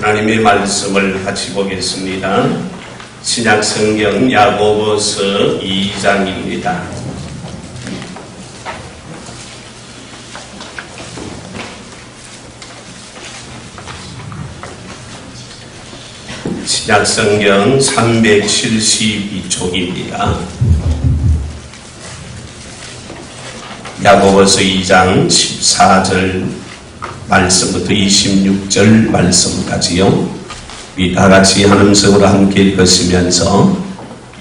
하나님의 말씀을 같이 보겠습니다. 신약성경 야고보서 2장입니다. 신약성경 372쪽입니다. 야고보서 2장 14절 말씀부터 26절 말씀까지요. 우리 다같이 한 음성으로 함께 읽었으면서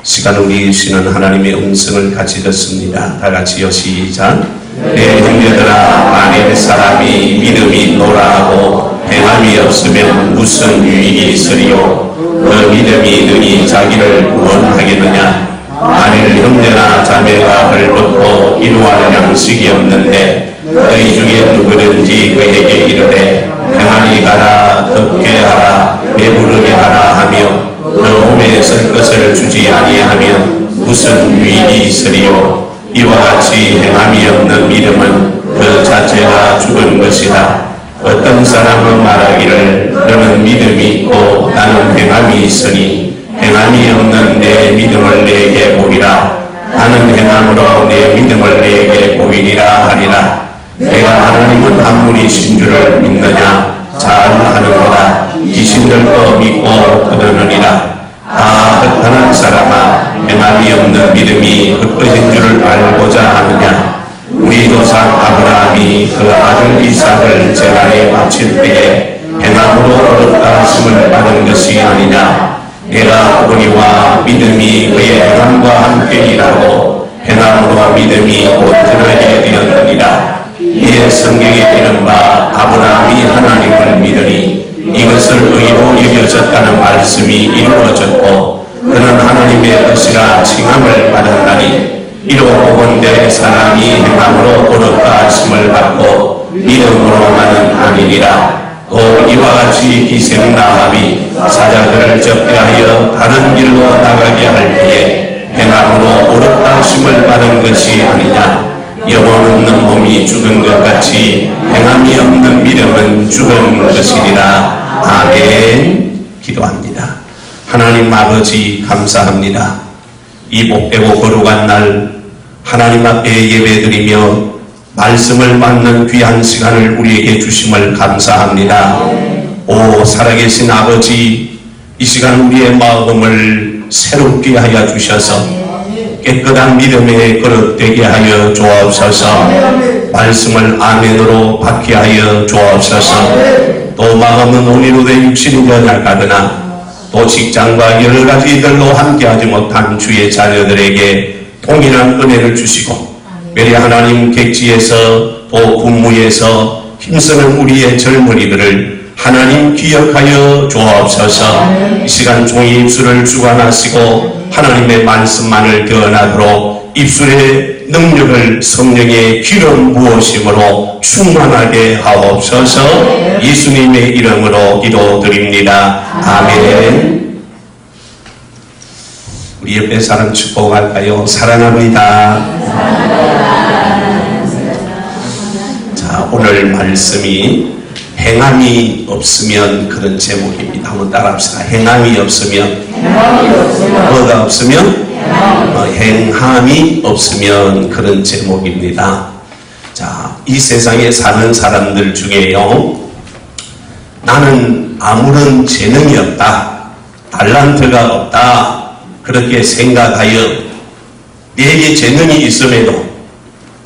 시간 우리이시는 하나님의 음성을 같이 듣습니다. 다같이요. 시작. 내 형제들아, 만일 사람이 믿음이 노라하고 행함이 없으면 무슨 유익이 있으리요? 그 믿음이 능히 자기를 구원하겠느냐? 만일 형제나 자매가 헐벗고 이루할 양식이 없는데 너희 중에 누구든지 그에게 이르되 평안히 가라, 덥게 하라, 배부르게 하라 하며 그 몸에 쓸 것을 주지 아니하면 무슨 유익이 있으리요? 이와 같이 행함이 없는 믿음은 그 자체가 죽은 것이다. 어떤 사람은 말하기를 너는 믿음이 있고 나는 행함이 있으니 행함이 없는 내 믿음을 내게 보이라. 나는 행함으로 내 믿음을 내게 보이리라 하리라. 내가 하나님은 한 분이신 줄을 믿느냐? 잘 하는구나. 귀신들도 믿고 그러느니라. 헛하는 사람아, 행함이 없는 믿음이 헛것인 줄을 알고자 하느냐? 우리 조상 아브라함이 그 아들 이삭을 제단에 바칠 때에 행함으로 얻었다 하심을 받은 것이 아니냐? 내가 보니와 믿음이 그의 행함과 함께 일하고 행함으로 믿음이 온전하게 되었느니라. 이에 성경에 이른바 아브라함이 하나님을 믿으니 이것을 의로 여겨졌다는 말씀이 이루어졌고 그는 하나님의 뜻이라 칭함을 받았나니 이로 보건대 사람이 행함으로 얻었다 하심을 받고 믿음으로만은 아니니라. 또 이와 같이 기생 라합이 사자들을 접대하여 다른 길로 나가게 할 때에 행함으로 얻었다 하심을 받은 것이 아니냐. 영혼 없는 몸이 죽은 것 같이 행함이 없는 믿음은 죽은 것이니라. 아멘. 기도합니다. 하나님 아버지 감사합니다. 이 복되고 거룩한 날 하나님 앞에 예배드리며 말씀을 받는 귀한 시간을 우리에게 주심을 감사합니다. 오 살아계신 아버지, 이 시간 우리의 마음을 새롭게 하여 주셔서 깨끗한 믿음의 그릇 되게 하여 주옵소서. 말씀을 아멘으로 받게 하여 주옵소서. 또 마음은 오늘로 내 육신이 연약하거나 또 직장과 여러 가지 일들로 함께하지 못한 주의 자녀들에게 동일한 은혜를 주시고 매리 하나님 객지에서 또 군무에서 힘쓰는 우리의 젊은이들을 하나님 기억하여 주옵소서. 이 시간 종이 입술을 주관하시고 하나님의 말씀만을 드러나도록 입술의 능력을 성령의 기름 부으심으로 충만하게 하옵소서. 예수님의 이름으로 기도드립니다. 아멘. 우리 옆에 사람 축복할까요? 사랑합니다. 자, 오늘 말씀이 행함이 없으면 그런 제목입니다. 한번 따라합시다. 행함이 없으면 뭐가 없으면 행함이 없으면 그런 제목입니다. 자, 이 세상에 사는 사람들 중에요, 나는 아무런 재능이 없다, 달란트가 없다, 그렇게 생각하여 내게 재능이 있음에도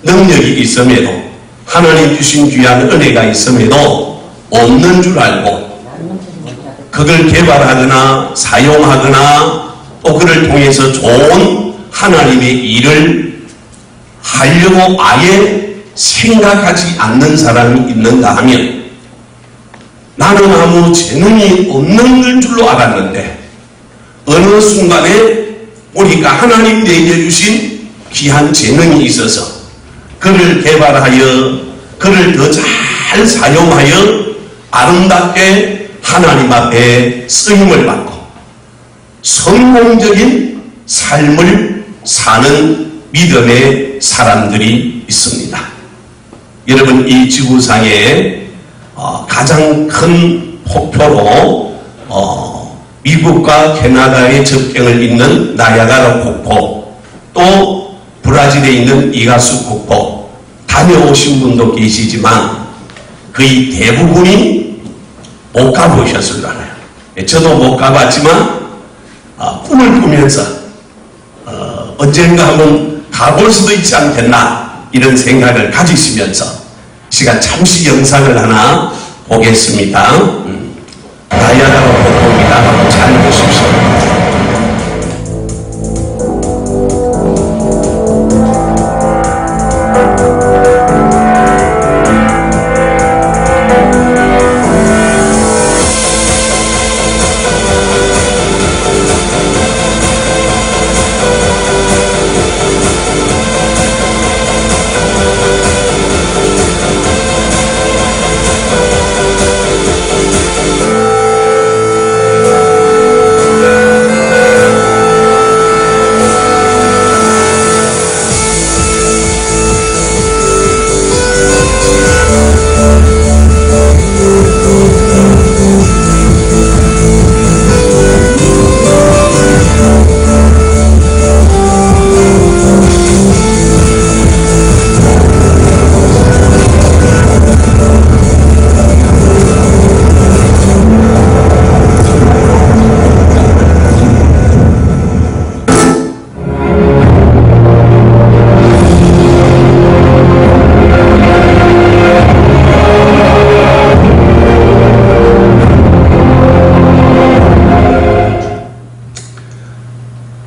능력이 있음에도 하나님 주신 귀한 은혜가 있음에도 없는 줄 알고 그걸 개발하거나 사용하거나 또 그를 통해서 좋은 하나님의 일을 하려고 아예 생각하지 않는 사람이 있는가 하면 나는 아무 재능이 없는 줄로 알았는데 어느 순간에 보니까 하나님 내게 주신 귀한 재능이 있어서 그를 개발하여 그를 더 잘 사용하여 아름답게 하나님 앞에 쓰임을 받고 성공적인 삶을 사는 믿음의 사람들이 있습니다. 여러분, 이 지구상에 가장 큰 폭포로 미국과 캐나다의 접경을 잇는 나야가라 폭포, 또 브라질에 있는 이가수 폭포 다녀오신 분도 계시지만 거의 대부분이 못 가보셨을 거예요. 저도 못 가봤지만 꿈을 꾸면서 언젠가 한번 가볼 수도 있지 않겠나 이런 생각을 가지시면서 시간 잠시 영상을 하나 보겠습니다. 나야가라 폭포입니다. 잘 보십시오.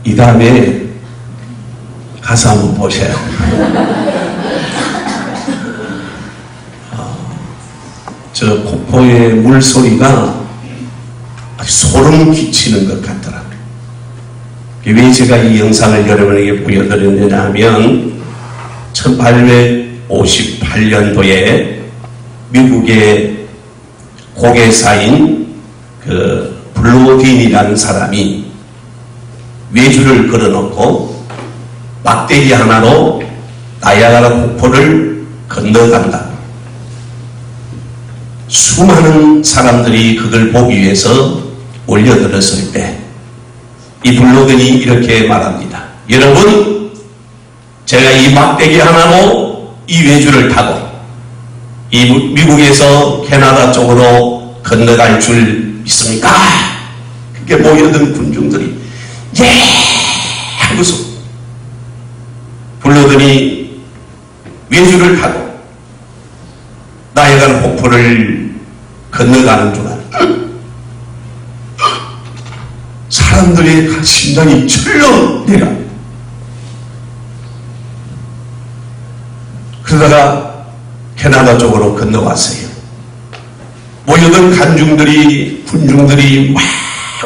이 다음에 가서 한번 보세요. 저 폭포의 물소리가 소름 끼치는 것 같더라고요. 왜 제가 이 영상을 여러분에게 보여드렸느냐 하면 1858년도에 미국의 고개사인 블로딘이라는 사람이 외주를 걸어놓고 막대기 하나로 나야가라 폭포를 건너간다. 수많은 사람들이 그걸 보기 위해서 몰려들었을 때 이 블로든이 이렇게 말합니다. 여러분, 제가 이 막대기 하나로 이 외주를 타고 이 미국에서 캐나다 쪽으로 건너갈 줄 믿습니까? 그렇게 모여든 군중들이 예! 하고서 블로든이 외주를 타고 나야가라 폭포를 건너가는 동안 사람들의 심장이 철렁 내려갑니다. 그러다가 캐나다 쪽으로 건너왔어요. 모여든 군중들이 막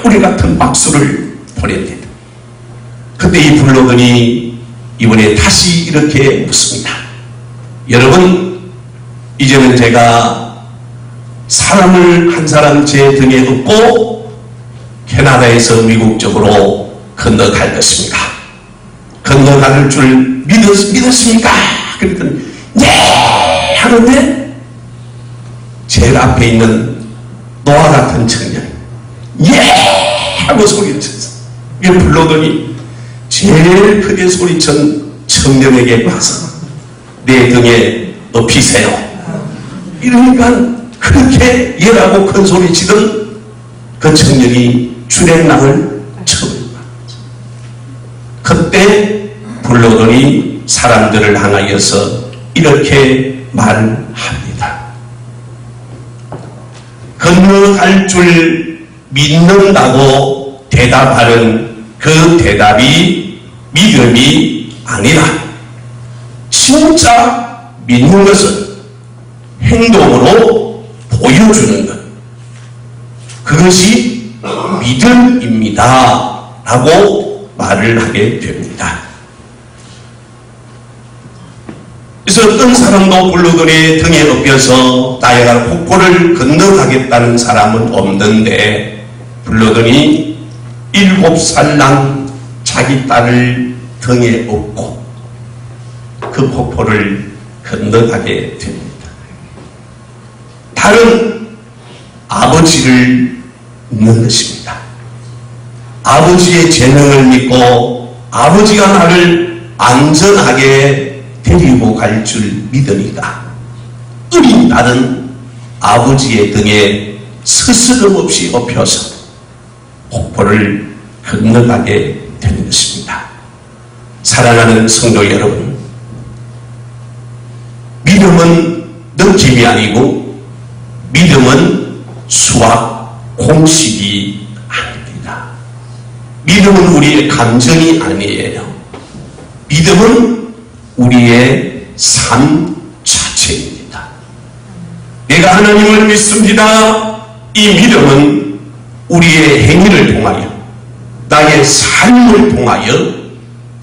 우리 같은 박수를 보냅니다. 그때 이 블로든이 이번에 다시 이렇게 묻습니다. 여러분, 이제는 제가 사람을 한 사람 제 등에 업고 캐나다에서 미국 쪽으로 건너갈 것입니다. 건너갈 줄 믿었습니까? 그랬더니 네! 하는데 제일 앞에 있는 노아 같은 청년 예! 하고 소리를 쳤어요. 이게 블로든이 제일 크게 소리친 청년에게 와서 내 등에 업히세요. 이러니까 그렇게 열하고 큰 소리 치던 그 청년이 출애굽을 처음 그때 블로든이 사람들을 향하여서 이렇게 말합니다. 건너갈 줄 믿는다고 대답하는 그 대답이 믿음이 아니라 진짜 믿는 것은 행동으로 보여주는 것, 그것이 믿음입니다 라고 말을 하게 됩니다. 그래서 어떤 사람도 블로든의 등에 업혀서 나야가라 폭포를 건너가겠다는 사람은 없는데 블로든이 7살난 자기 딸을 등에 업고 그 폭포를 건너가게 됩니다. 다른 아버지를 믿는 것입니다. 아버지의 재능을 믿고 아버지가 나를 안전하게 데리고 갈 줄 믿으니까 어린 딸은 아버지의 등에 스스럼 없이 업혀서 폭포를 건너가게 되는 것입니다. 사랑하는 성도 여러분, 믿음은 느낌이 아니고 믿음은 수학 공식이 아닙니다. 믿음은 우리의 감정이 아니에요. 믿음은 우리의 삶 자체입니다. 내가 하나님을 믿습니다. 이 믿음은 우리의 행위를 통하여 나의 삶을 통하여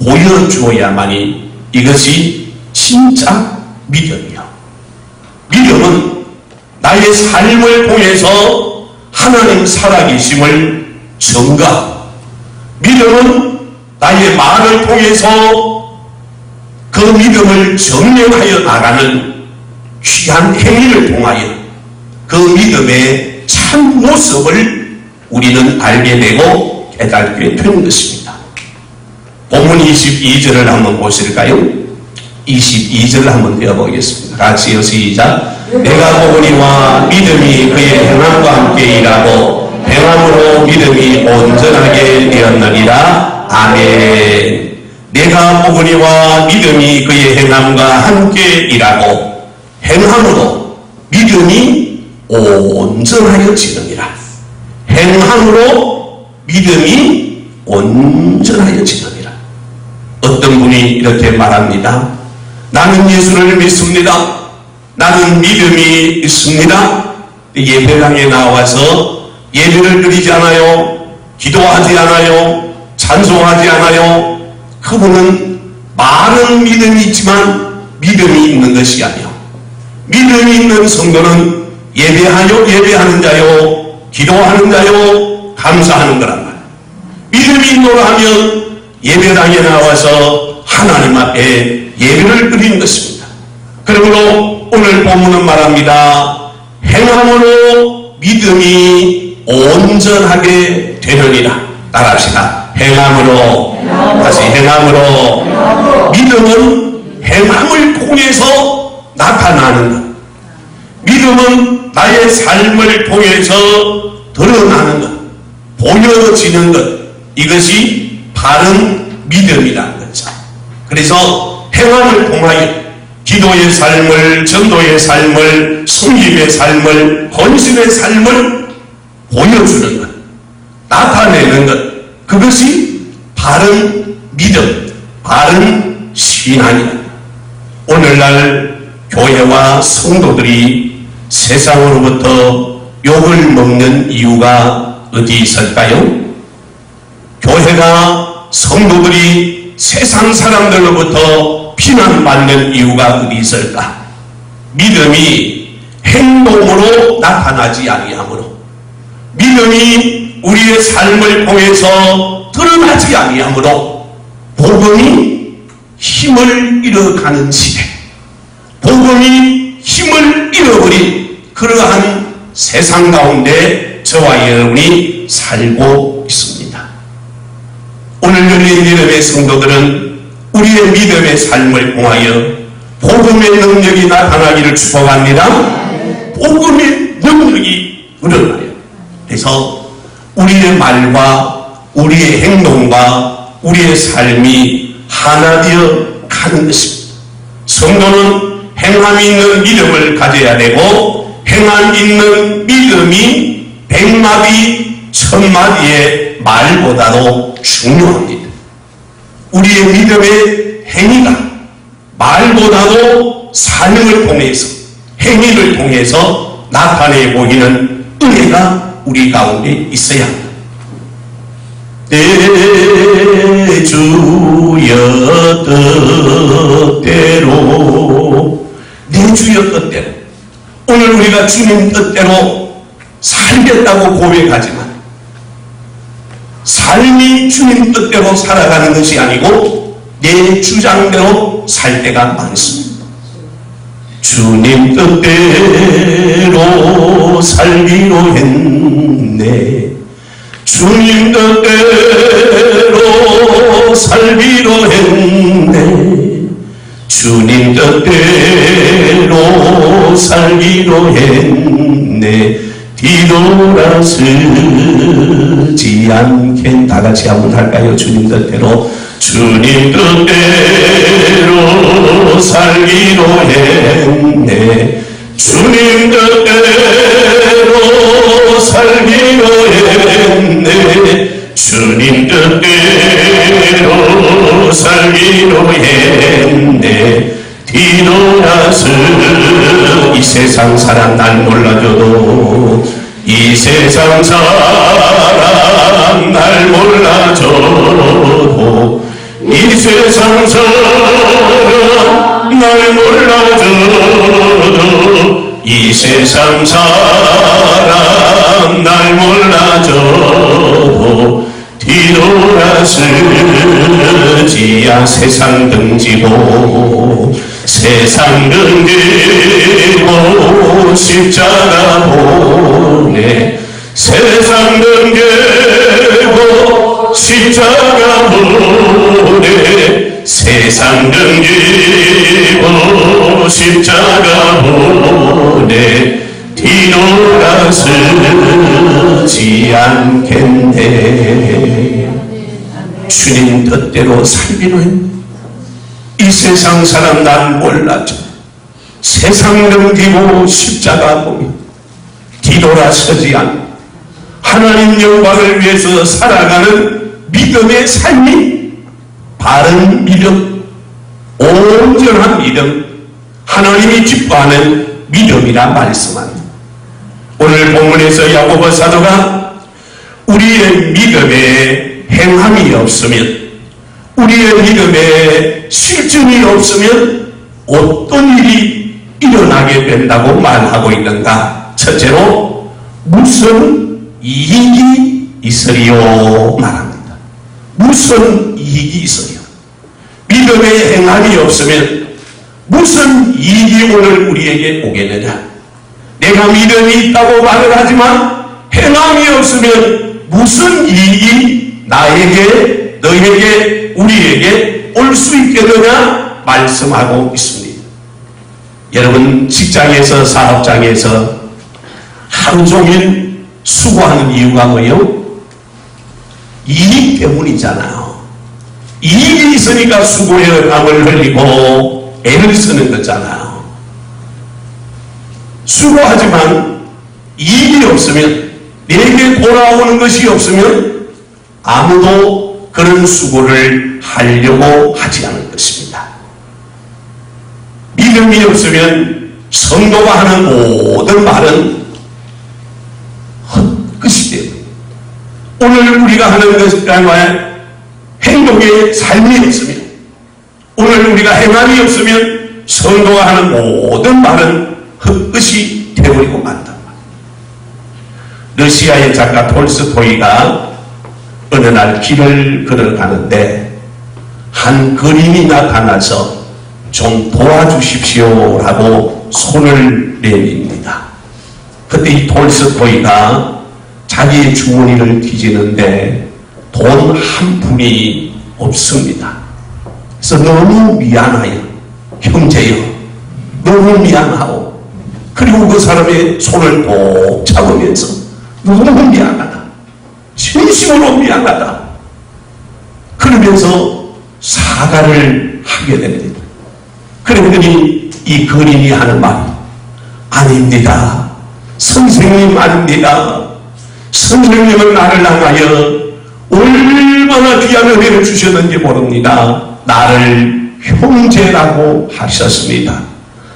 보여주어야만이 이것이 진짜 믿음이요. 믿음은 나의 삶을 통해서 하나님 살아계심을 증거하고, 믿음은 나의 말을 통해서 그 믿음을 증명하여 나가는 귀한 행위를 통하여 그 믿음의 참 모습을 우리는 알게 되고 깨닫게 되는 것입니다. 본문 22절을 한번 보실까요? 22절을 한번 배워보겠습니다. 같이요, 시작. 내가 보거니와 믿음이 그의 행함과 함께 일하고 행함으로 믿음이 온전하게 되었느니라. 아멘. 내가 보거니와 믿음이 그의 행함과 함께 일하고 행함으로 믿음이 온전하여지느니라. 행함으로 믿음이 온전하여지느니라. 어떤 분이 이렇게 말합니다. 나는 예수를 믿습니다. 나는 믿음이 있습니다. 예배당에 나와서 예배를 드리지 않아요. 기도하지 않아요. 찬송하지 않아요. 그분은 많은 믿음이 있지만 믿음이 있는 것이 아니요. 믿음이 있는 성도는 예배하는 자요, 기도하는 자요, 감사하는 거란 말이에요. 믿음이 있노라 하면 예배당에 나와서 하나님 앞에 예배를 드리는 것입니다. 그러므로 오늘 본문은 말합니다. 행함으로 믿음이 온전하게 되느니라. 따라합시다. 행함으로. 다시 행함으로. 믿음은 행함을 통해서 나타나는 것. 믿음은 나의 삶을 통해서 드러나는 것, 보여지는 것. 이것이 바른 믿음이라는 거죠. 그래서 행함을 통하여 기도의 삶을, 전도의 삶을, 섬김의 삶을, 헌신의 삶을 보여주는 것, 나타내는 것, 그것이 바른 믿음, 바른 신앙이다. 오늘날 교회와 성도들이 세상으로부터 욕을 먹는 이유가 어디 있을까요? 교회가 성도들이 세상 사람들로부터 비난받는 이유가 어디 있을까? 믿음이 행동으로 나타나지 아니하므로, 믿음이 우리의 삶을 통해서 드러나지 아니하므로, 복음이 힘을 잃어가는 시대, 복음이 힘을 잃어버린 그러한 세상 가운데 저와 여러분이 살고 있습니다. 오늘 열린 믿음의 성도들은 우리의 믿음의 삶을 통하여 복음의 능력이 나타나기를 축복합니다. 복음의 능력이 드러나요. 그래서 우리의 말과 우리의 행동과 우리의 삶이 하나 되어 가는 것입니다. 성도는 행함 있는 믿음을 가져야 되고, 행함 있는 믿음이 100마디 1000마디의 말보다도 중요합니다. 우리의 믿음의 행위가 말보다도 삶을 통해서, 행위를 통해서 나타내 보이는 은혜가 우리 가운데 있어야 합니다. 내 주여 뜻대로, 내 주여 뜻대로. 오늘 우리가 주님 뜻대로 살겠다고 고백하지만 삶이 주님 뜻대로 살아가는 것이 아니고 내 주장대로 살 때가 많습니다. 주님 뜻대로 살기로 했네. 주님 뜻대로 살기로 했네. 주님 뜻대로 살기로 했네. 뒤돌아서지 않겠. 다 같이 한번 할까요? 주님 뜻대로. 주님 뜻대로 살기로 했네. 주님 뜻대로 살기로 했네. 주님 뜻대로 살기로 했네. 뒤돌아서 이 세상 사람 날 몰라줘도, 이 세상 사람 날 몰라줘도, 이 세상 사람 날 몰라줘도, 이 세상 사람 날 몰라줘도 뒤돌아서지 않. 세상 등지고 세상 등지고 십자가 보내. 세상 등지고 십자가 보내. 세상 등지고 십자가 보내. 뒤돌아서지 않겠네. 주님 뜻대로 살기로 했네. 이 세상 사람 난 몰라줘. 세상 넘기고 십자가 보며 뒤돌아서지 않고 하나님 영광을 위해서 살아가는 믿음의 삶이 바른 믿음, 온전한 믿음, 하나님이 기뻐하는 믿음이라 말씀합니다. 오늘 본문에서 야고보 사도가 우리의 믿음에 행함이 없으면, 우리의 믿음에 실증이 없으면 어떤 일이 일어나게 된다고 말하고 있는가? 첫째로 무슨 이익이 있으리요 말합니다. 무슨 이익이 있으리요. 믿음에 행함이 없으면 무슨 이익이 오늘 우리에게 오겠느냐? 내가 믿음이 있다고 말을 하지만 행함이 없으면 무슨 이익이 나에게, 너에게, 우리에게 올 수 있겠느냐 말씀하고 있습니다. 여러분, 직장에서, 사업장에서 하루 종일 수고하는 이유가 뭐예요? 이익 때문이잖아요. 이익이 있으니까 수고의 땀을 흘리고 애를 쓰는 거잖아요. 수고하지만 이익이 없으면, 내게 돌아오는 것이 없으면 아무도 그런 수고를 하려고 하지 않을 것입니다. 믿음이 없으면 성도가 하는 모든 말은 헛것이 돼요. 오늘 우리가 하는 것과 행동의 삶이 없으면, 오늘 우리가 행함이 없으면 성도가 하는 모든 말은 헛것이 되어버리고 만다. 러시아의 작가 톨스토이가 어느 날 길을 걸어가는데 한 그림이 나타나서 좀 도와주십시오라고 손을 내밉니다. 그때 이 톨스토이가 자기의 주머니를 뒤지는데 돈 한 푼이 없습니다. 그래서 너무 미안해요. 형제여, 너무 미안하고, 그리고 그 사람의 손을 꼭 잡으면서 너무 미안하다, 진심으로 미안하다, 그러면서 사과를 하게 됩니다. 그랬더니 이 그림이 하는 말이, 아닙니다, 선생님 아닙니다. 선생님은 나를 향하여 얼마나 귀한 은혜를 주셨는지 모릅니다. 나를 형제라고 하셨습니다.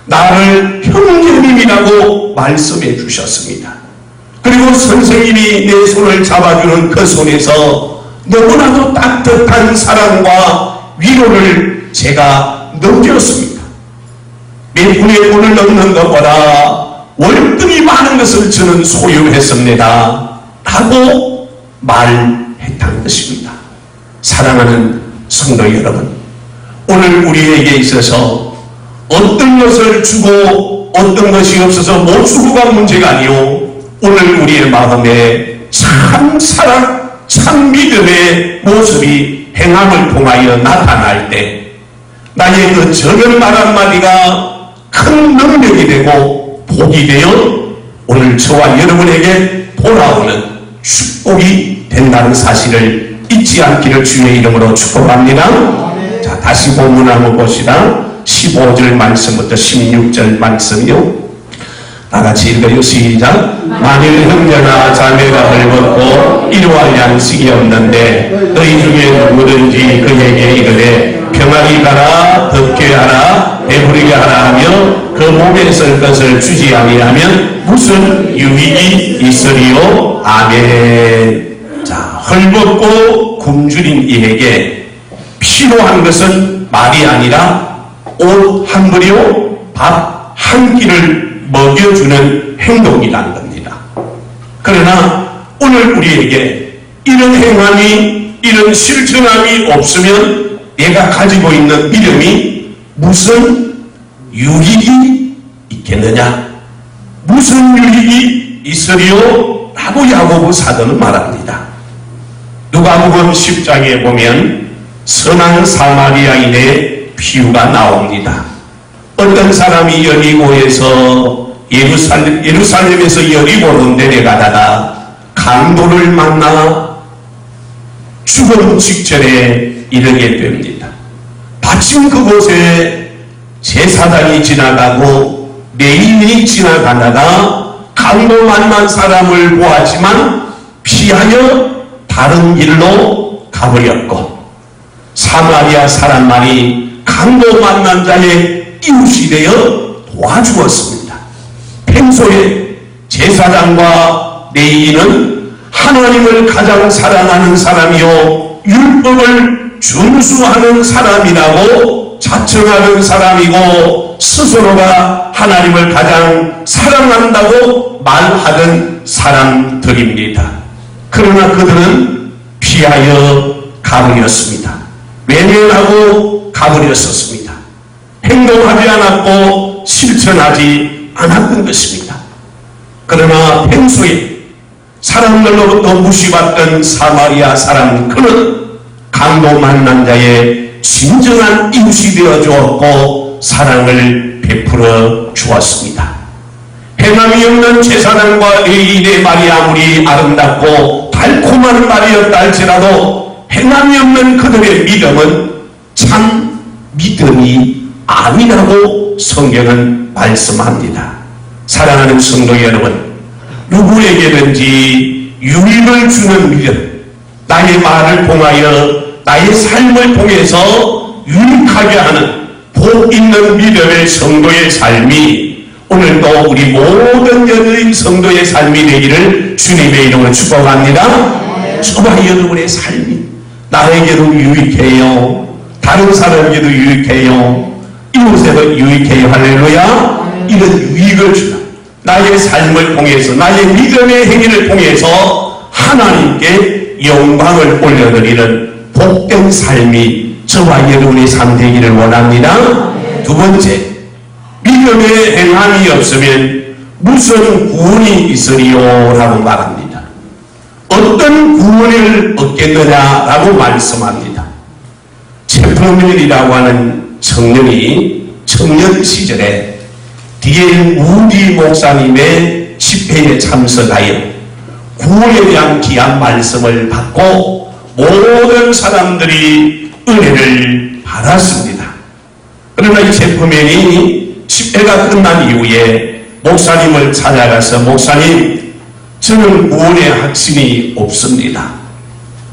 나를 형제님이라고 말씀해 주셨습니다. 그리고 선생님이 내 손을 잡아주는 그 손에서 너무나도 따뜻한 사랑과 위로를 제가 느꼈습니다. 몇 분의 돈을 넣는 것보다 월등히 많은 것을 저는 소유했습니다. 라고 말했다는 것입니다. 사랑하는 성도 여러분, 오늘 우리에게 있어서 어떤 것을 주고 어떤 것이 없어서 못 주고가 문제가 아니오. 오늘 우리의 마음에 참 사랑, 참 믿음의 모습이 행함을 통하여 나타날 때 나의 그 적은 말 한마디가 큰 능력이 되고 복이 되어 오늘 저와 여러분에게 돌아오는 축복이 된다는 사실을 잊지 않기를 주의 이름으로 축복합니다. 자, 다시 본문 한번 봅시다. 15절 말씀부터 16절 말씀이요. 다같이 읽어요. 시작. 만일 형제나 자매가 헐벗고 이러한 양식이 없는데 너희 중에 누구든지 그에게 이르되 평안히 가라, 덥게 하라, 배부르게 하라 하며 그 몸에 쓸 것을 주지 아니하면 무슨 유익이 있으리요. 아멘. 자, 헐벗고 굶주린 이에게 필요한 것은 말이 아니라 옷 한 벌이요, 밥 한 끼를 먹여주는 행동이라는 겁니다. 그러나 오늘 우리에게 이런 행함이, 이런 실천함이 없으면 내가 가지고 있는 믿음이 무슨 유익이 있겠느냐, 무슨 유익이 있으리요? 라고 야고보 사도는 말합니다. 누가복음 10장에 보면 선한 사마리아인의 비유가 나옵니다. 어떤 사람이 여리고에서 예루살렘에서 여리고로 내려가다가 강도를 만나 죽음 직전에 이르게 됩니다. 마침 그곳에 제사장이 지나가고 레위인이 지나가다가 강도 만난 사람을 보았지만 피하여 다른 길로 가버렸고, 사마리아 사람만이 강도 만난 자의 이웃이 되어 도와주었습니다. 평소에 제사장과 레위인은 하나님을 가장 사랑하는 사람이요 율법을 준수하는 사람이라고 자청하는 사람이고 스스로가 하나님을 가장 사랑한다고 말하던 사람들입니다. 그러나 그들은 피하여 가버렸습니다. 외면하고 가버렸었습니다. 행동하지 않았고 실천하지 않았던 것입니다. 그러나 평소에 사람들로부터 무시받던 사마리아 사람, 그는 강도 만난 자의 진정한 이웃이 되어 주었고 사랑을 베풀어 주었습니다. 행함이 없는 제사장과 레위인의 말이 아무리 아름답고 달콤한 말이었다 할지라도 행함이 없는 그들의 믿음은 참 믿음이 아니라고 성경은 말씀합니다. 사랑하는 성도 여러분, 누구에게든지 유익을 주는 믿음, 나의 말을 통하여 나의 삶을 통해서 유익하게 하는 복 있는 믿음의 성도의 삶이 오늘도 우리 모든 여러분 성도의 삶이 되기를 주님의 이름으로 축복합니다. 저와 여러분의 삶이 나에게도 유익해요, 다른 사람에게도 유익해요, 이웃에도 유익해요. 할렐루야. 이런 유익을 주라. 나의 삶을 통해서, 나의 믿음의 행위를 통해서 하나님께 영광을 올려드리는 복된 삶이 저와 여러분의 삶 되기를 원합니다. 두 번째, 믿음의 행함이 없으면 무슨 구원이 있으리요? 라고 말합니다. 어떤 구원을 얻겠느냐라고 말씀합니다. 제프로밀이라고 하는 청년이 청년 시절에 D.L. 무디 목사님의 집회에 참석하여 구원에 대한 귀한 말씀을 받고 모든 사람들이 은혜를 받았습니다. 그러나 이 제프맨이 집회가 끝난 이후에 목사님을 찾아가서, 목사님, 저는 구원의 확신이 없습니다.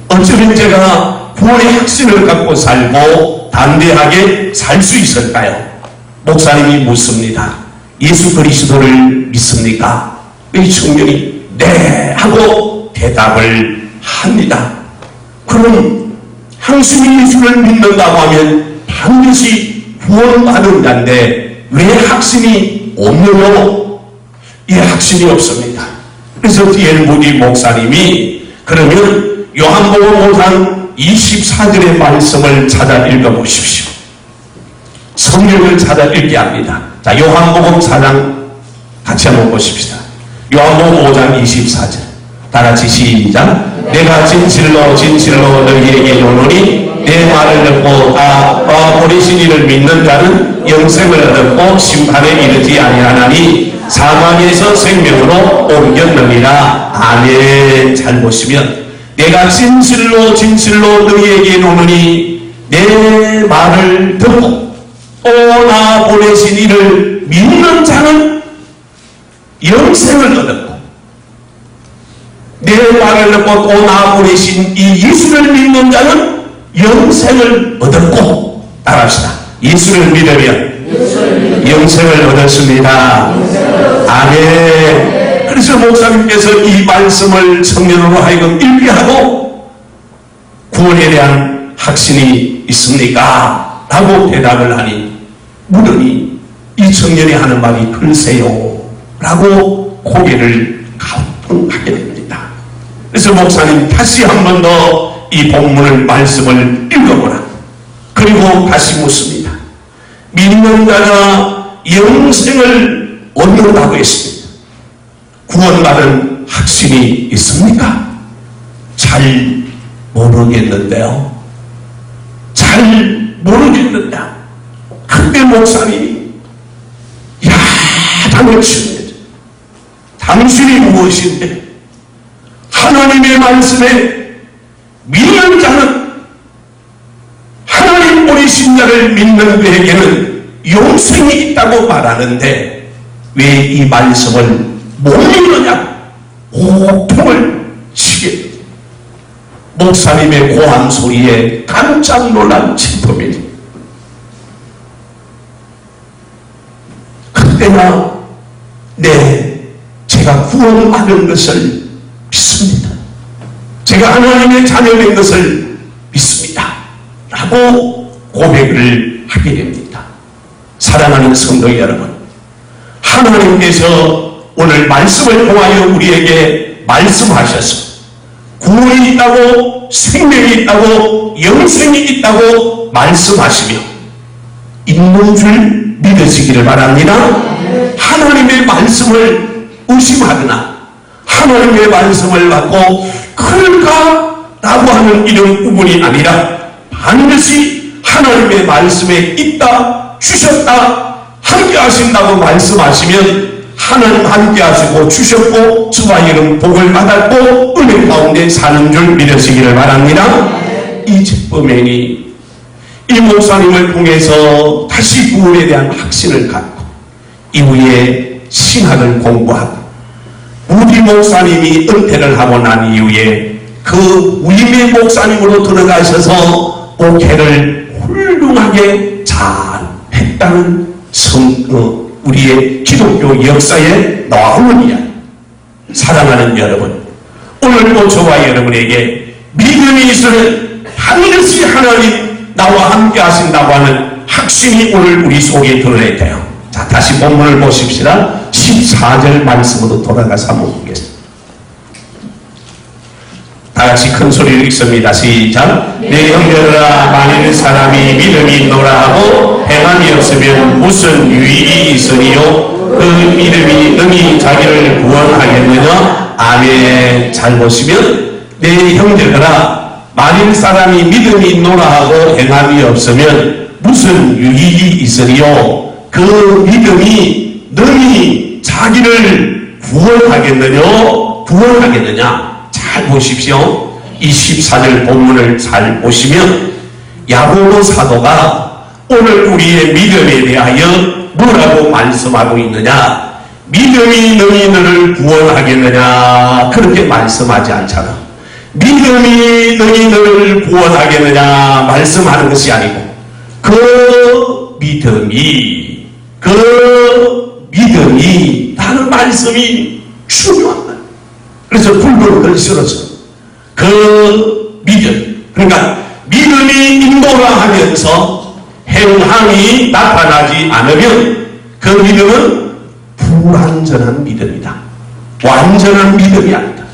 어쩌면 제가 구원의 확신을 갖고 살고 담대하게 살 수 있을까요? 목사님이 묻습니다. 예수 그리스도를 믿습니까? 이 청년이 네 하고 대답을 합니다. 그럼 당신이 예수를 믿는다고 하면 반드시 구원받은 자인데 왜 확신이 없느냐? 이 확신이 없습니다. 그래서 D.L. 무디 목사님이 그러면 요한복음 5장 24절의 말씀을 찾아 읽어보십시오. 성경을 찾아 읽게 합니다. 자, 요한복음 4장 같이 한번 보십시다. 요한복음 5장 24절. 다 같이 시작. 내가 진실로 진실로 너희에게 이르노니 내 말을 듣고 다 보내신 이를 믿는 자는 영생을 얻고 심판에 이르지 아니하나니 사망에서 생명으로 옮겼느니라. 아멘. 잘 보시면 내가 진실로 진실로 너희에게 이르노니 내 말을 듣고 또 나 보내신 이를 믿는 자는 영생을 얻었고 내 말을 듣고 또 나 보내신 이 예수를 믿는 자는 영생을 얻었고, 따라합시다. 예수를 믿으면 영생을 얻었습니다. 아멘. 그래서 목사님께서 이 말씀을 청년으로 하여금 읽게 하고 구원에 대한 확신이 있습니까? 라고 대답을 하니 물으니 이 청년이 하는 말이 글쎄요 라고 고개를 가뿐하게 됩니다. 그래서 목사님 다시 한 번 더 이 본문을 말씀을 읽어보라. 그리고 다시 묻습니다. 믿는 자가 영생을 얻는다고 했습니다. 구원받은 확신이 있습니까? 잘 모르겠는데요. 잘 모르겠는데 그때 목사님이 야단을 치는 거죠. 당신이 무엇인데 하나님의 말씀에 믿는 자는 하나님 보내신 자를 믿는 그에게는 영생이 있다고 말하는데 왜 이 말씀을 못 믿느냐 고통을 치게 목사님의 고함 소리에 깜짝 놀란 짚어입니다. 그때나 제가 구원받은 것을 믿습니다. 제가 하나님의 자녀된 것을 믿습니다. 라고 고백을 하게 됩니다. 사랑하는 성도 여러분, 하나님께서 오늘 말씀을 통하여 우리에게 말씀하셔서 구원이 있다고 생명이 있다고 영생이 있다고 말씀하시며 있는 줄 믿으시기를 바랍니다. 하나님의 말씀을 의심하거나 하나님의 말씀을 받고 그럴까? 라고 하는 이런 부분이 아니라 반드시 하나님의 말씀에 있다, 주셨다, 함께 하신다고 말씀하시면 하나님 함께 하시고 주셨고 저와 이런 복을 받았고 은혜 가운데 사는 줄 믿으시기를 바랍니다. 이 책범행이 이 목사님을 통해서 다시 구원에 대한 확신을 갖고 이후에 신학을 공부하고 우리 목사님이 은퇴를 하고 난 이후에 그 위임의 목사님으로 들어가셔서 목회를 훌륭하게 잘 했다는 우리의 기독교 역사에 나오는 이야기. 사랑하는 여러분, 오늘도 저와 여러분에게 믿음이 있으면 반드시 하나님 나와 함께 하신다고 하는 확신이 오늘 우리 속에 드러내야 돼요. 자, 다시 본문을 보십시다. 14절 말씀으로 돌아가서 한번 보겠습니다. 다같이 큰 소리로 읽습니다. 시작. 내 형제들아, 만일 사람이 믿음이 있노라 하고 행함이 없으면 무슨 유익이 있으리요? 그 믿음이 능히 자기를 구원하겠느냐? 아멘. 잘 보시면 내 형제들아, 만일 사람이 믿음이 있노라 하고 행함이 없으면 무슨 유익이 있으리요? 그 믿음이 능히 자기를 구원하겠느냐? 잘 보십시오. 이 14절 본문을 잘 보시면 야고보 사도가 오늘 우리의 믿음에 대하여 뭐라고 말씀하고 있느냐? 믿음이 너희 너를 구원하겠느냐? 그렇게 말씀하지 않잖아. 믿음이 너희 너를 구원하겠느냐? 말씀하는 것이 아니고 그 믿음이 다른 말씀이 중요한 거예요. 그래서 굵은 글 실어서 그 믿음, 그러니까 믿음이 인도라 하면서 행함이 나타나지 않으면 그 믿음은 불완전한 믿음이다. 완전한 믿음이 아니다.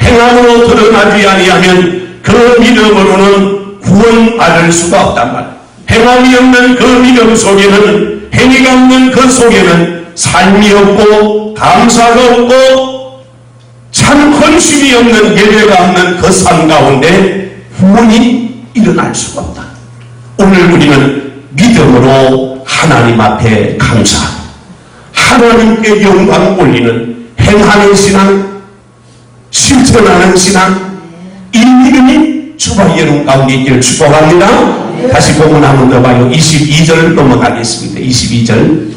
행함으로 드러나지 아니하면 그 믿음으로는 구원받을 수가 없단 말이야. 행함이 없는 그 믿음 속에는, 행위가 없는 그 속에는 삶이 없고 감사가 없고 참 헌신이 없는, 예배가 없는 그 삶 가운데 구원이 일어날 수가 없다. 오늘 우리는 믿음으로 하나님 앞에 감사하고 하나님께 영광 올리는 행하는 신앙, 실천하는 신앙, 이 믿음이 저와 여러분 가운데 있기를 축복합니다. 다시 보면 한 번 더 봐요. 22절 넘어가겠습니다. 22절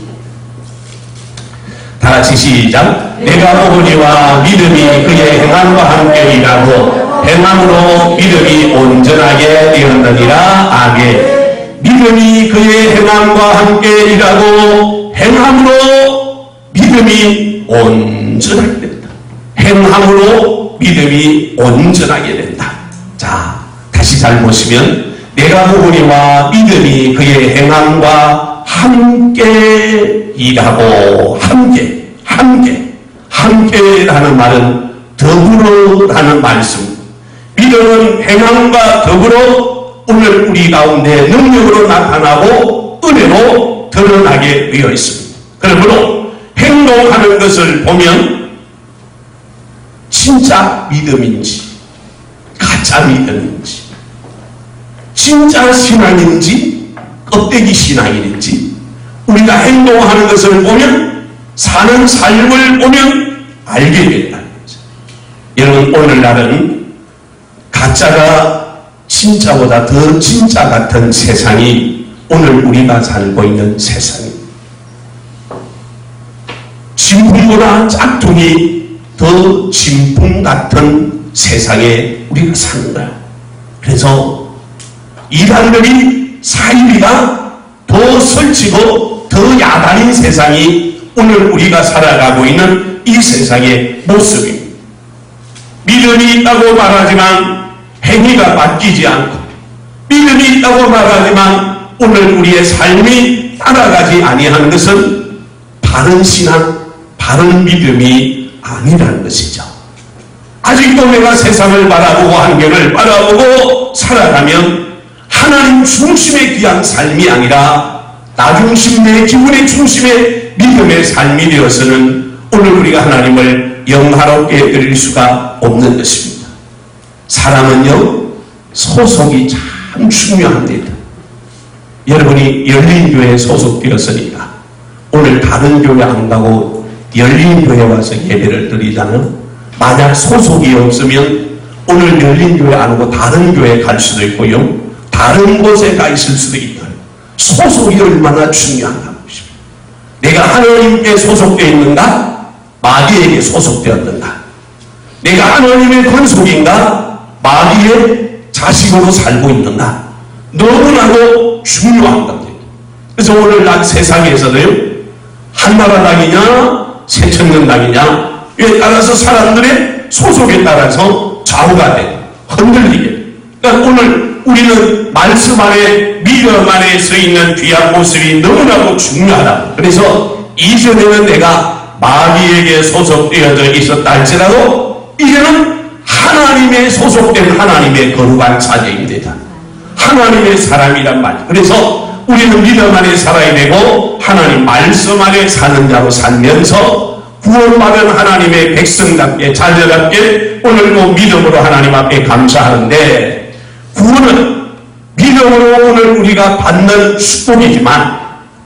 다 같이 시작. 내가 보거니와 믿음이 그의 행함과 함께 일하고 행함으로 믿음이 온전하게 되었느니라. 아멘. 믿음이 그의 행함과 함께 일하고 행함으로 믿음이 온전하게 된다. 행함으로 믿음이 온전하게 된다. 자, 다시 잘 보시면 내가 보거니와 믿음이 그의 행함과 함께 일하고, 함께라는 말은 더불어라는 말씀. 믿음은 행함과 더불어 오늘 우리 가운데 능력으로 나타나고 은혜로 드러나게 되어 있습니다. 그러므로 행동하는 것을 보면 진짜 믿음인지 가짜 믿음인지, 진짜 신앙인지 껍데기 신앙인지, 우리가 행동하는 것을 보면, 사는 삶을 보면 알게 된다는 거죠. 여러분, 오늘날은 가짜가 진짜보다 더 진짜 같은 세상이 오늘 우리가 살고 있는 세상입니다. 진품보다 짝퉁이 더 진품 같은 세상에 우리가 사는 거야. 그래서 이단들이 사이비가 더 설치고 더 야단인 세상이 오늘 우리가 살아가고 있는 이 세상의 모습입니다. 믿음이 있다고 말하지만 행위가 바뀌지 않고, 믿음이 있다고 말하지만 오늘 우리의 삶이 따라가지 아니하는 것은 바른 신앙, 바른 믿음이 아니라는 것이죠. 아직도 내가 세상을 바라보고 환경을 바라보고 살아가면 하나님 중심의 귀한 삶이 아니라 나 중심, 내 기분의 중심의 믿음의 삶이 되어서는 오늘 우리가 하나님을 영화롭게 드릴 수가 없는 것입니다. 사람은요, 소속이 참 중요합니다. 여러분이 열린교회에 소속되었으니까 오늘 다른 교회 안 가고 열린교회 와서 예배를 드리자는, 만약 소속이 없으면 오늘 열린교회 안 오고 다른 교회에 갈 수도 있고요, 다른 곳에 가 있을 수도 있다. 소속이 얼마나 중요한가 보십시오. 내가 하나님께 소속되어 있는가? 마귀에게 소속되었는가? 내가 하나님의 권속인가? 마귀의 자식으로 살고 있는가? 너무나도 중요한 겁니다. 그래서 오늘날 세상에서도요, 한나라당이냐 새천년당이냐 에 따라서 사람들의 소속에 따라서 좌우가 돼, 흔들리게. 그러니까 오늘 우리는 말씀 안에, 믿음 안에 서 있는 귀한 모습이 너무나도 중요하다. 그래서 이전에는 내가 마귀에게 소속되어져 있었다 할지라도 이제는 하나님의 소속된 하나님의 거룩한 자녀입니다. 하나님의 사람이란 말. 그래서 우리는 믿음 안에 살아야 되고 하나님 말씀 안에 사는 자로 살면서 구원받은 하나님의 백성답게, 자녀답게 오늘도 믿음으로 하나님 앞에 감사하는데, 구원은 믿음으로 오늘 우리가 받는 축복이지만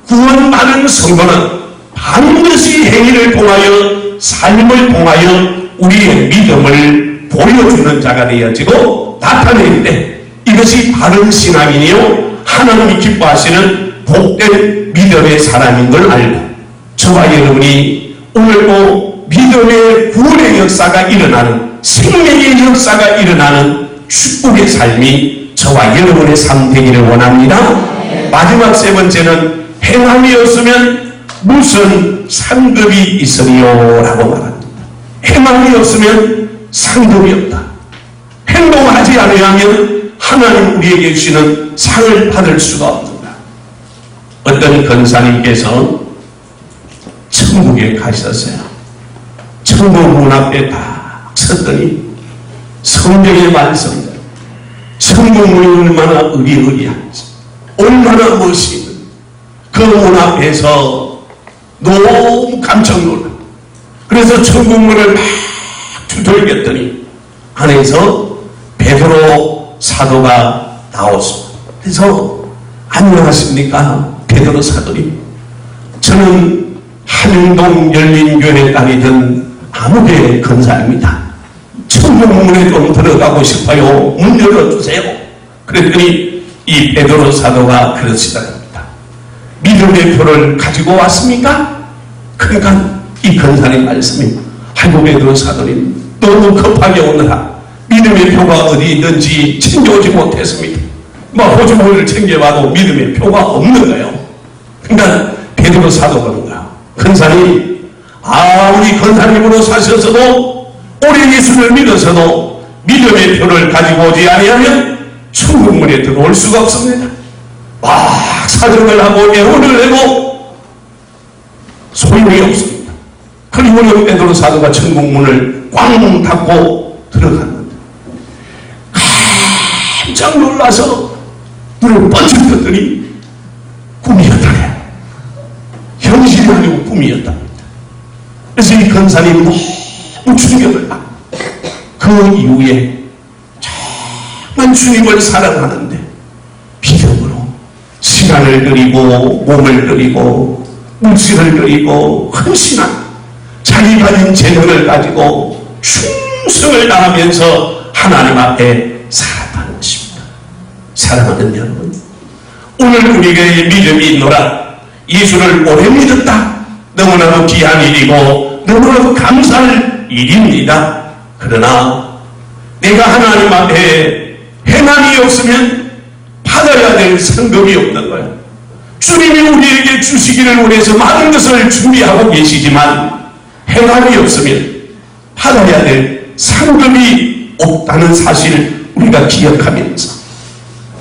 구원받은 성도는 반드시 행위를 통하여, 삶을 통하여 우리의 믿음을 보여주는 자가 되어지고 나타내는데, 이것이 바른 신앙이요 하나님이 기뻐하시는 복된 믿음의 사람인 걸 알고, 저와 여러분이 오늘도 믿음의 구원의 역사가 일어나는, 생명의 역사가 일어나는 축복의 삶이 저와 여러분의 삶 되기를 원합니다. 마지막 세 번째는 행함이 없으면 무슨 상급이 있으리요 라고 말합니다. 행함이 없으면 상급이 없다. 행동하지 않으면 하나님 우리에게 주시는 상을 받을 수가 없는다. 어떤 권사님께서 천국에 가셨어요. 천국 문 앞에 딱 섰더니 성경의 말씀들, 천국 문이 얼마나 의리의리한지, 얼마나 멋있는 그 문 앞에서 너무 깜짝 놀라. 그래서 천국문을 막 두들겼더니 안에서 베드로 사도가 나왔습니다. 그래서 안녕하십니까 베드로 사도님, 저는 한영동 열린교회 다니던 아무개 근사입니다. 천국문에 좀 들어가고 싶어요. 문 열어주세요. 그랬더니 이 베드로 사도가 그러시더랍니다. 믿음의 표를 가지고 왔습니까? 그러니까 이 근사님 말씀이, 아이고 베드로 사도님 너무 급하게 오느라 믿음의 표가 어디 있는지 챙겨오지 못했습니다. 호주머니를 챙겨봐도 믿음의 표가 없는 거예요. 그러니까 베드로 사도가 그런 거야. 근사님, 아무리 근사님으로 사셨어도 오래 예수를 믿어서도 믿음의 표를 가지고 오지 아니하면 천국문에 들어올 수가 없습니다. 막 사정을 하고 애원을 내고 소용이 없습니다. 그리고 베드로 사도가 천국문을 꽝 닫고 들어갔는데 깜짝 놀라서 눈을 번쩍 떴더니 꿈이었다. 현실이 아니고 꿈이었답니다. 그래서 이 근사님이 너무 충격을 받고 그 이후에 정말 주님을 사랑하는데 믿음으로 시간을 드리고 몸을 드리고 물질을 드리고 헌신한 자기 가진 재능을 가지고 충성을 다하면서 하나님 앞에 살았다는 것입니다. 사랑하는 여러분, 오늘 우리에게 믿음이 있노라, 예수를 오래 믿었다, 너무나도 귀한 일이고 너무나도 감사할 일입니다. 그러나 내가 하나님 앞에 행함이 없으면 받아야 될 상급이 없는 거예요. 주님이 우리에게 주시기를 원해서 많은 것을 준비하고 계시지만 행함이 없으면 받아야 될 상급이 없다는 사실을 우리가 기억하면서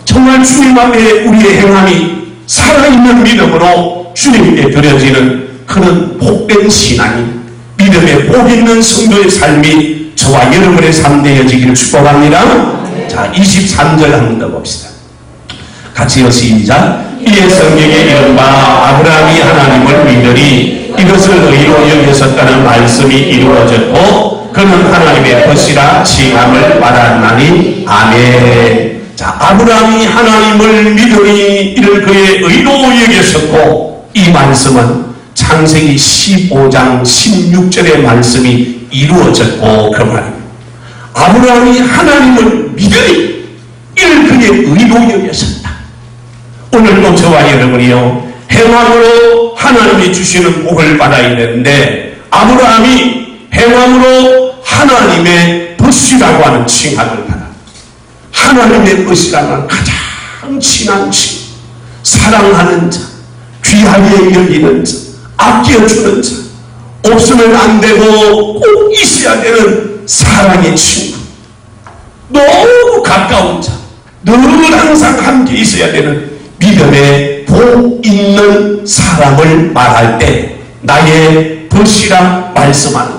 정말 주님 앞에 우리의 행함이 살아있는 믿음으로 주님께 드려지는 그런 복된 신앙이, 믿음의 복 있는 성도의 삶이 저와 여러분의 삶 되어지기를 축복합니다. 자, 23절 한번 더 봅시다. 같이요, 시작. 이에 성경에 이른 바 아브라함이 하나님을 믿으니 이것을 의로 여겼었다는 말씀이 이루어졌고 그는 하나님의 것이라 칭함을 받았나니. 아멘. 자, 아브라함이 하나님을 믿으니 이를 그의 의로 여겼었고, 이 말씀은 창세기 15장 16절의 말씀이 이루어졌고 그 말입니다. 아브라함이 하나님을 믿으니 이를 그의 의로 여겼었다. 오늘도 저와 여러분이요, 행함으로 하나님이 주시는 복을 받아야 되는데 아브라함이 행함으로 하나님의 벗이라고 하는 칭함을 받아. 하나님의 벗이라는 가장 친한 친구, 사랑하는 자, 귀하게 여기는 자, 아껴주는 자, 없으면 안 되고 꼭 있어야 되는 사랑의 친구, 너무 가까운 자, 늘 항상 함께 있어야 되는 믿음의 복 있는 사람을 말할 때 나의 벗이라 말씀하는,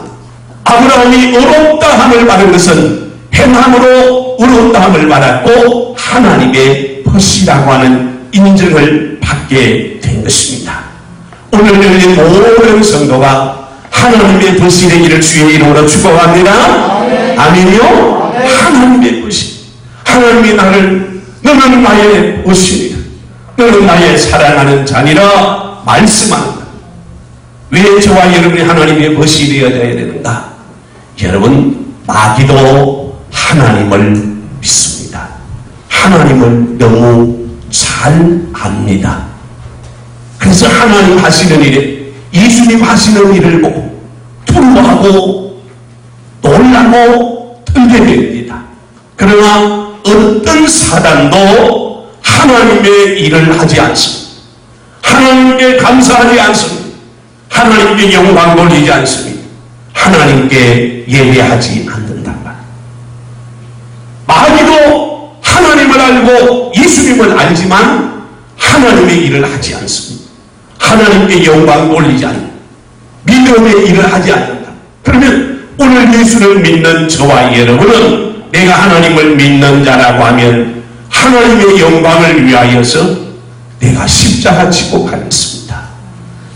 아브라함이 어렵다 함을 받은 것은 행함으로 어렵다 함을 받았고 하나님의 벗이라고 하는 인정을 받게 된 것입니다. 오늘 열린 모든 성도가 하나님의 벗이 되기를 주의 이름으로 축복합니다. 아멘이요? 하나님의 벗이, 하나님이 나를, 너는 나의 벗이니라, 너는 나의 사랑하는 자니라 말씀합니다. 왜 저와 여러분이 하나님의 벗이 되어야 되는가? 여러분, 마귀도 하나님을 믿습니다. 하나님을 너무 잘 압니다. 그래서 하나님 하시는 일에, 예수님 하시는 일을 보고 두려워하고 놀라고 떨게 됩니다. 그러나 어떤 사단도 하나님의 일을 하지 않습니다. 하나님께 감사하지 않습니다. 하나님께 영광 돌리지 않습니다. 하나님께 예배하지 않는단 말이에요. 마귀도 하나님을 알고 예수님을 알지만 하나님의 일을 하지 않습니다. 하나님께 영광 돌리지 않는다. 믿음의 일을 하지 않는다. 그러면 오늘 예수를 믿는 저와 여러분은 내가 하나님을 믿는 자라고 하면 하나님의 영광을 위하여서 내가 십자가 지고 가겠습니다.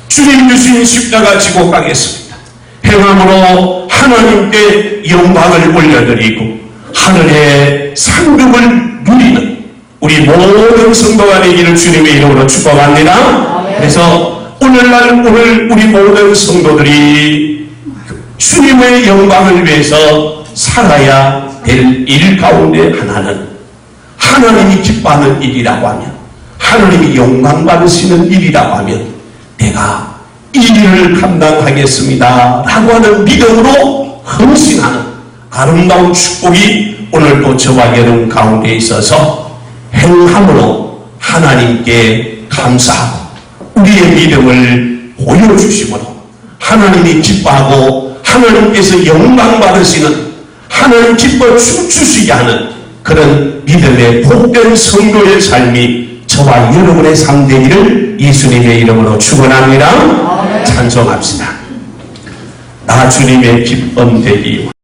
주님 주신 십자가 지고 가겠습니다. 행함으로 하나님께 영광을 올려드리고 하늘의 상급을 누리는 우리 모든 성도가 되기를 주님의 이름으로 축복합니다. 그래서 오늘 우리 모든 성도들이 주님의 영광을 위해서 살아야 될 일 가운데 하나는 하나님이 기뻐하는 일이라고 하면, 하나님이 영광 받으시는 일이라고 하면 내가 이 일을 감당하겠습니다 라고 하는 믿음으로 헌신하는 아름다운 축복이 오늘도 저와 여러분 가운데 있어서 행함으로 하나님께 감사하고 우리의 믿음을 보여주심으로 하나님이 기뻐하고 하나님께서 영광 받으시는, 하나님 기뻐 춤추시게 하는 그런 믿음의 복된 성도의 삶이 저와 여러분의 삶 되기를 예수님의 이름으로 축원합니다. 찬송합시다. 나 주님의 기쁨 되기요.